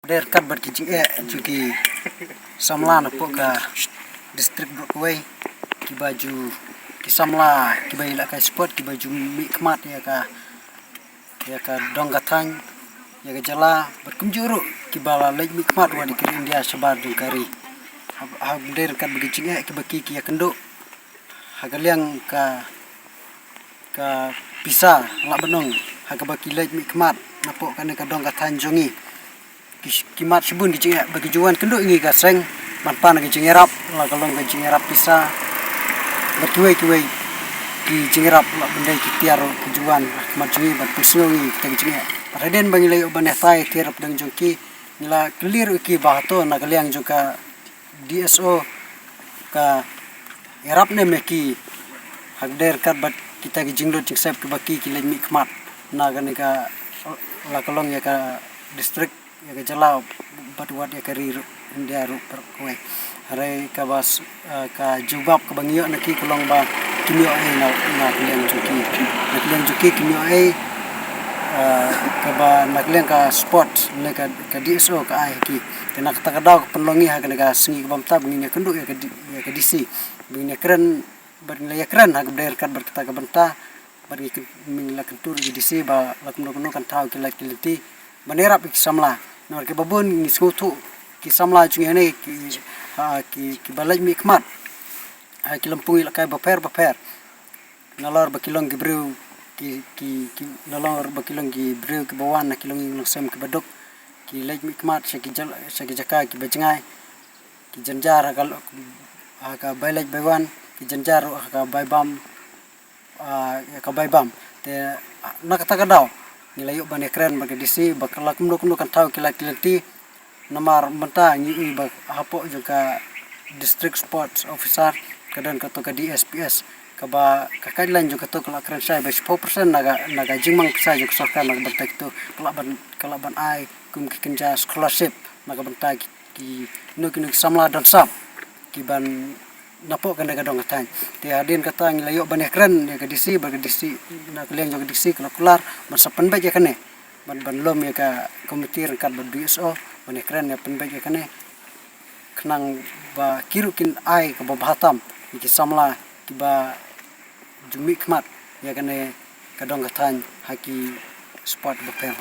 Der kat berkicing juki samla na po ka district Brookway ki baju ki samla ki baila ka sport ki baju mikmat ya ka donggatang ya ka jala berkumjuru ki bala lej mikmat wa di India sabar dungkari ha der kat berkicing ki baki ki ya kendo hagaliang ka pisa la benong ha ka baki lej mikmat na po ka donggatang jongi kimat sebun di cingak bagi juan kenduk ingi gaseng manpan gi cingerap la kalong gi cingerap pisa berkiwai ki cingerap la bendai ki tiaro ki juan mat jungi bat pusungi kita gi cingak paraden bangi lay oban tai tiarap dang jongki nila clear ki bahato na kaliang juga DSO ka erap ne meki hagder kat bat kita gi jingdo cingsep ke baki ki lemi kmat na ka la kalong ya ka district ya ka jala batwat ya kari India ru perkoi hare ka bas ka jubab ka bangyo naki kolong ba kimyo ai na kliang juki kimyo ai ka ba nakliang ka sport ne ka DSO ka ai ki kena kata daw penlongi ha ka sengi ka bamta bunginya kenduk ya ka DC bunginya keren bernilah keren ha ber kan berkata ka benta bagi mingla kentur di DC ba lakum kan tahu kilati manerap ki samla nor ke babon ni skutu ki samla chung hene ki balaj mi khmat ki lampung ila kai baper nalor bakilong ki brew ki nalor bakilong ki brew ki bawan kilong sem ki badok ki laj mi khmat se ki jaka ki bajengai ki janjar ka balaj bawan ki janjar ka baibam te nakata kadaw nilayo bane keren bagi disi bakal kumno kan tahu kilati namar menta ngi bak hapo juga district sports officer kadan kato ka DSPS kaba kakailan juga to kala keren sai 4% naga jingmang sai juga sarkar naga bentak to kalaban ai kum ki kenja scholarship naga bentak ki nuk samla dan sap ki ban napo kan daga dong tan te adin kata ngilayo banyak keren ya ka disi bagi disi na kliang juga disi kelar ban sapen bae kene ban lom ya ka komiti rekat ban DSO banyak keren ya pen bae kene kenang ba kirukin ai ka bahatam ki samla ki ba jumi khmat ya kene ka dong tan haki sport baper